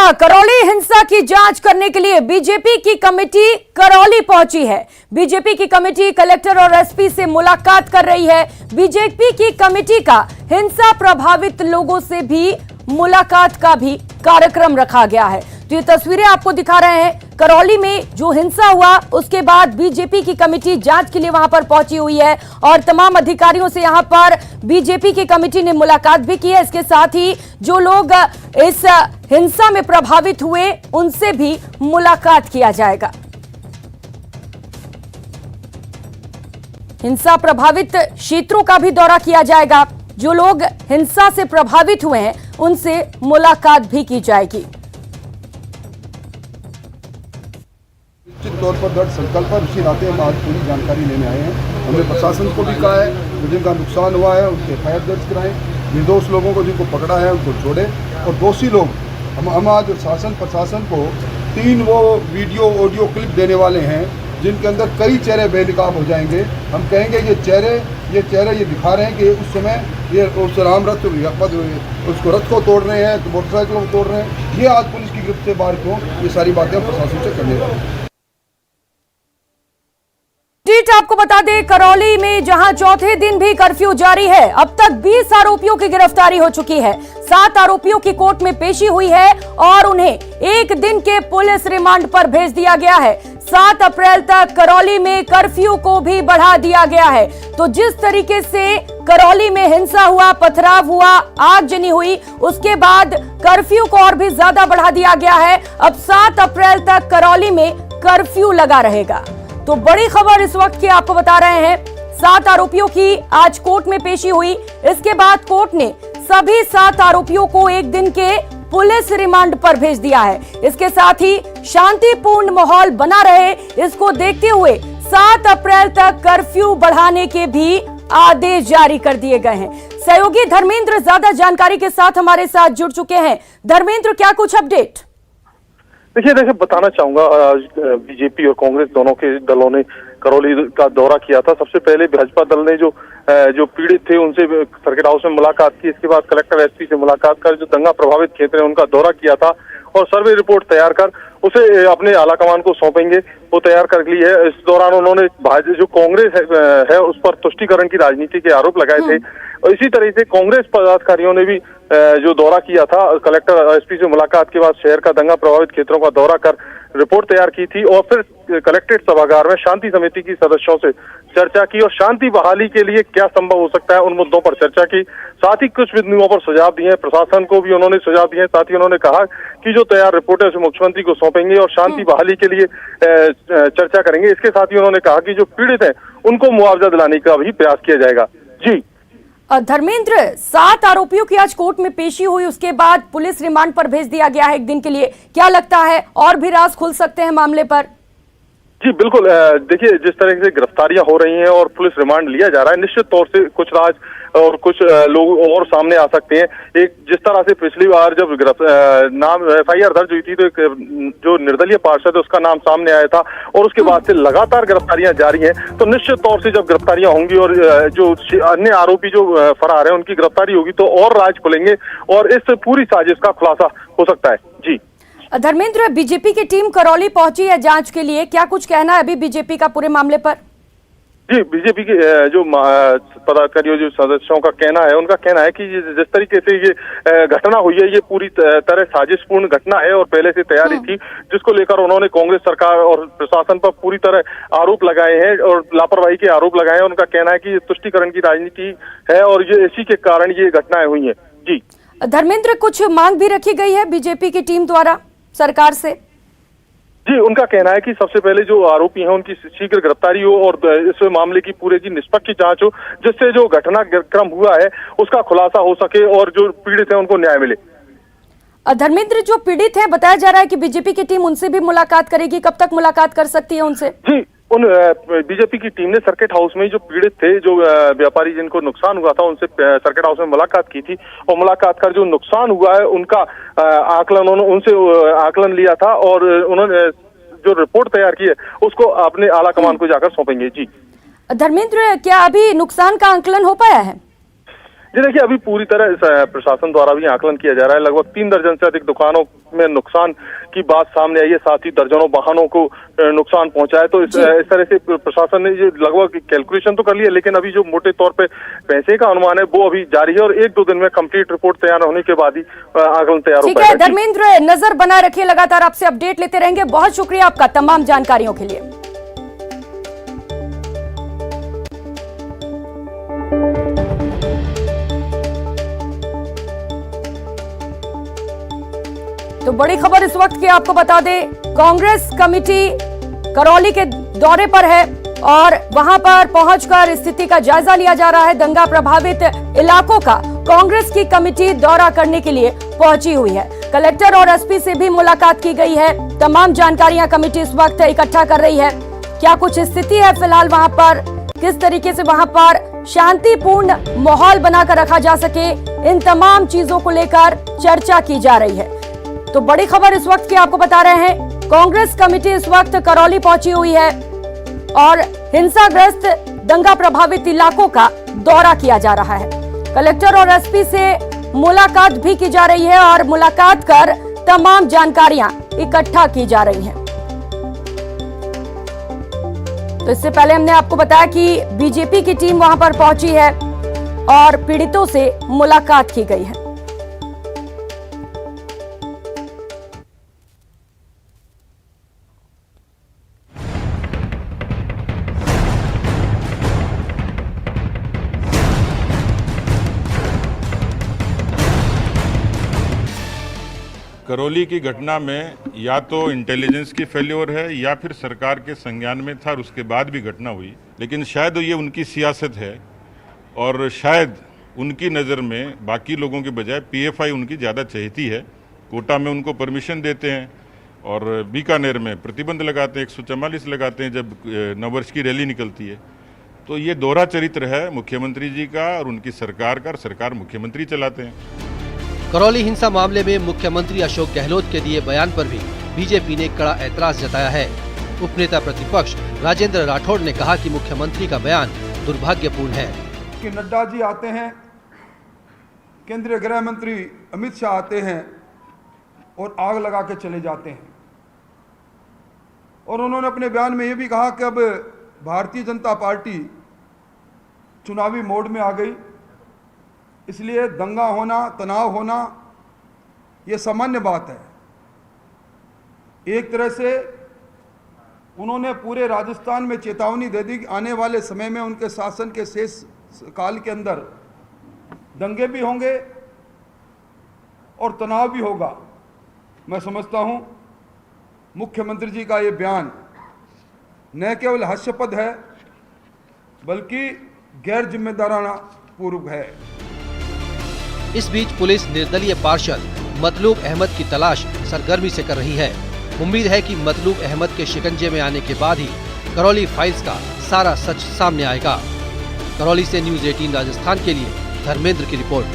हां, करौली हिंसा की जांच करने के लिए बीजेपी की कमेटी करौली पहुंची है। बीजेपी की कमेटी कलेक्टर और एसपी से मुलाकात कर रही है। बीजेपी की कमेटी का हिंसा प्रभावित लोगों से भी मुलाकात का भी कार्यक्रम रखा गया है। तो ये तस्वीरें आपको दिखा रहे हैं। करौली में जो हिंसा हुआ उसके बाद बीजेपी की कमेटी जांच के लिए वहां पर पहुंची हुई है और तमाम अधिकारियों से यहां पर बीजेपी की कमेटी ने मुलाकात भी की है। इसके साथ ही जो लोग इस हिंसा में प्रभावित हुए उनसे भी मुलाकात किया जाएगा। हिंसा प्रभावित क्षेत्रों का भी दौरा किया जाएगा। जो लोग हिंसा से प्रभावित हुए हैं उनसे मुलाकात भी की जाएगी। निश्चित तौर पर दृढ़ संकल्प है। इसी नाते हम आज पूरी जानकारी लेने आए हैं। हमने प्रशासन को भी कहा है कि जिनका नुकसान हुआ है उनके एफआईआर दर्ज कराएं, निर्दोष लोगों को जिनको पकड़ा है उनको छोड़े और दोषी लोग हम आज शासन प्रशासन को 3 वो वीडियो ऑडियो क्लिप देने वाले हैं जिनके अंदर कई चेहरे बेनकाब हो जाएंगे। हम कहेंगे ये चेहरे ये दिखा रहे हैं कि उस समय ये उस राम रथ उसको रथ को तोड़ रहे हैं, मोटरसाइकिलों को तोड़ रहे हैं। ये आज पुलिस की गिरफ्त से बाहर क्यों, ये सारी बातें प्रशासन से करने वाले हैं। आपको बता दें, करौली में जहां चौथे दिन भी कर्फ्यू जारी है, अब तक 20 आरोपियों की गिरफ्तारी हो चुकी है। 7 आरोपियों की कोर्ट में पेशी हुई है और उन्हें 1 दिन के पुलिस रिमांड पर भेज दिया गया है। 7 अप्रैल तक करौली में कर्फ्यू को भी बढ़ा दिया गया है। तो जिस तरीके से करौली में हिंसा हुआ, पथराव हुआ, आगजनी हुई, उसके बाद कर्फ्यू को और भी ज्यादा बढ़ा दिया गया है। अब 7 अप्रैल तक करौली में कर्फ्यू लगा रहेगा। तो बड़ी खबर इस वक्त की आपको बता रहे हैं। 7 आरोपियों की आज कोर्ट में पेशी हुई। इसके बाद कोर्ट ने सभी 7 आरोपियों को 1 दिन के पुलिस रिमांड पर भेज दिया है। इसके साथ ही शांतिपूर्ण माहौल बना रहे, इसको देखते हुए 7 अप्रैल तक कर्फ्यू बढ़ाने के भी आदेश जारी कर दिए गए हैं। सहयोगी धर्मेंद्र ज्यादा जानकारी के साथ हमारे साथ जुड़ चुके हैं। धर्मेंद्र, क्या कुछ अपडेट? देखिए बताना चाहूंगा, बीजेपी और कांग्रेस दोनों के दलों ने करौली का दौरा किया था। सबसे पहले भाजपा दल ने जो पीड़ित थे उनसे सर्किट हाउस में मुलाकात की। इसके बाद कलेक्टर एसपी से मुलाकात कर जो दंगा प्रभावित क्षेत्र है उनका दौरा किया था और सर्वे रिपोर्ट तैयार कर उसे अपने आलाकमान को सौंपेंगे, वो तैयार कर ली है। इस दौरान उन्होंने जो कांग्रेस है उस पर तुष्टीकरण की राजनीति के आरोप लगाए थे। और इसी तरह से कांग्रेस पदाधिकारियों ने भी जो दौरा किया था, कलेक्टर एसपी से मुलाकात के बाद शहर का दंगा प्रभावित क्षेत्रों का दौरा कर रिपोर्ट तैयार की थी और फिर कलेक्ट्रेट सभागार में शांति समिति की सदस्यों से चर्चा की और शांति बहाली के लिए क्या संभव हो सकता है उन मुद्दों पर चर्चा की। साथ ही कुछ बिंदुओं पर सुझाव दिए, प्रशासन को भी उन्होंने सुझाव दिए। साथ ही उन्होंने कहा कि जो तैयार रिपोर्ट है उसे मुख्यमंत्री को सौंपेंगे और शांति बहाली के लिए चर्चा करेंगे। इसके साथ ही उन्होंने कहा कि जो पीड़ित है उनको मुआवजा दिलाने का भी प्रयास किया जाएगा। जी धर्मेंद्र, 7 आरोपियों की आज कोर्ट में पेशी हुई, उसके बाद पुलिस रिमांड पर भेज दिया गया है 1 दिन के लिए। क्या लगता है और भी राज खुल सकते हैं मामले पर? जी बिल्कुल, देखिए जिस तरह से गिरफ्तारियां हो रही हैं और पुलिस रिमांड लिया जा रहा है, निश्चित तौर से कुछ राज और कुछ लोग और सामने आ सकते हैं। एक जिस तरह से पिछली बार जब नाम एफआईआर दर्ज हुई थी तो एक जो निर्दलीय पार्षद है उसका नाम सामने आया था और उसके बाद से लगातार गिरफ्तारियां जारी हैं। तो निश्चित तौर से जब गिरफ्तारियां होंगी और जो अन्य आरोपी जो फरार है उनकी गिरफ्तारी होगी तो और राज खुलेंगे और इस पूरी साजिश का खुलासा हो सकता है। जी धर्मेंद्र, बीजेपी की टीम करौली पहुंची है जांच के लिए, क्या कुछ कहना है अभी बीजेपी का पूरे मामले पर? जी बीजेपी के जो पदाधिकारियों जो सदस्यों का कहना है, उनका कहना है कि जिस तरीके से ये घटना हुई है ये पूरी तरह साजिशपूर्ण घटना है और पहले से तैयारी थी, जिसको लेकर उन्होंने कांग्रेस सरकार और प्रशासन पर पूरी तरह आरोप लगाए हैं और लापरवाही के आरोप लगाए हैं। उनका कहना है कि ये तुष्टीकरण की राजनीति है और ये इसी के कारण ये घटनाएं हुई हैं। जी धर्मेंद्र, कुछ मांग भी रखी गई है बीजेपी की टीम द्वारा सरकार से? जी उनका कहना है कि सबसे पहले जो आरोपी हैं उनकी शीघ्र गिरफ्तारी हो और इस मामले की पूरे की निष्पक्ष जांच हो, जिससे जो घटनाक्रम हुआ है उसका खुलासा हो सके और जो पीड़ित हैं उनको न्याय मिले। धर्मेंद्र, जो पीड़ित हैं बताया जा रहा है कि बीजेपी की टीम उनसे भी मुलाकात करेगी, कब तक मुलाकात कर सकती है उनसे? जी उन बीजेपी की टीम ने सर्किट हाउस में जो पीड़ित थे, जो व्यापारी जिनको नुकसान हुआ था, उनसे सर्किट हाउस में मुलाकात की थी और मुलाकात कर जो नुकसान हुआ है उनका आकलन उनसे आकलन लिया था और उन्होंने जो रिपोर्ट तैयार की है उसको अपने आला कमान को जाकर सौंपेंगे। जी धर्मेंद्र, क्या अभी नुकसान का आकलन हो पाया है? जी देखिए, अभी पूरी तरह प्रशासन द्वारा भी आकलन किया जा रहा है। लगभग 3 दर्जन से अधिक दुकानों में नुकसान की बात सामने आई है, साथ ही दर्जनों वाहनों को नुकसान पहुंचा है। तो इस तरह से प्रशासन ने ये लगभग कैलकुलेशन तो कर लिया, लेकिन अभी जो मोटे तौर पे पैसे का अनुमान है वो अभी जारी है और 1-2 दिन में कंप्लीट रिपोर्ट तैयार होने के बाद ही आकलन तैयार हो पाएगा। ठीक है धर्मेंद्र, नजर बना रखिए, लगातार आपसे अपडेट लेते रहेंगे। बहुत शुक्रिया आपका तमाम जानकारियों के लिए। तो बड़ी खबर इस वक्त की आपको बता दें, कांग्रेस कमेटी करौली के दौरे पर है और वहां पर पहुंचकर स्थिति का जायजा लिया जा रहा है। दंगा प्रभावित इलाकों का कांग्रेस की कमेटी दौरा करने के लिए पहुंची हुई है। कलेक्टर और एसपी से भी मुलाकात की गई है। तमाम जानकारियां कमेटी इस वक्त इकट्ठा कर रही है। क्या कुछ स्थिति है फिलहाल वहां पर, किस तरीके से वहां पर शांतिपूर्ण माहौल बनाकर रखा जा सके, इन तमाम चीजों को लेकर चर्चा की जा रही है। तो बड़ी खबर इस वक्त की आपको बता रहे हैं, कांग्रेस कमेटी इस वक्त करौली पहुंची हुई है और हिंसाग्रस्त दंगा प्रभावित इलाकों का दौरा किया जा रहा है। कलेक्टर और एसपी से मुलाकात भी की जा रही है और मुलाकात कर तमाम जानकारियां इकट्ठा की जा रही हैं। तो इससे पहले हमने आपको बताया कि बीजेपी की टीम वहां पर पहुंची है और पीड़ितों से मुलाकात की गई है। करौली की घटना में या तो इंटेलिजेंस की फेल्योर है या फिर सरकार के संज्ञान में था और उसके बाद भी घटना हुई, लेकिन शायद ये उनकी सियासत है और शायद उनकी नज़र में बाकी लोगों के बजाय पीएफआई उनकी ज़्यादा चहेती है। कोटा में उनको परमिशन देते हैं और बीकानेर में प्रतिबंध लगाते हैं, 144 लगाते हैं जब नववर्ष की रैली निकलती है। तो ये दोहरा चरित्र है मुख्यमंत्री जी का और उनकी सरकार का, और सरकार मुख्यमंत्री चलाते हैं। करौली हिंसा मामले में मुख्यमंत्री अशोक गहलोत के दिए बयान पर भी बीजेपी ने कड़ा ऐतराज जताया है। उपनेता प्रतिपक्ष राजेंद्र राठौड़ ने कहा कि मुख्यमंत्री का बयान दुर्भाग्यपूर्ण है कि नड्डा जी आते हैं, केंद्रीय गृह मंत्री अमित शाह आते हैं और आग लगा के चले जाते हैं। और उन्होंने अपने बयान में ये भी कहा कि अब भारतीय जनता पार्टी चुनावी मोड में आ गई, इसलिए दंगा होना, तनाव होना ये सामान्य बात है। एक तरह से उन्होंने पूरे राजस्थान में चेतावनी दे दी कि आने वाले समय में उनके शासन के शेष काल के अंदर दंगे भी होंगे और तनाव भी होगा। मैं समझता हूं मुख्यमंत्री जी का ये बयान न केवल हास्यास्पद है बल्कि गैर जिम्मेदाराना पूर्व है। इस बीच पुलिस निर्दलीय पार्षद मतलूब अहमद की तलाश सरगर्मी से कर रही है। उम्मीद है कि मतलूब अहमद के शिकंजे में आने के बाद ही करौली फाइल्स का सारा सच सामने आएगा। करौली से न्यूज़ 18 राजस्थान के लिए धर्मेंद्र की रिपोर्ट।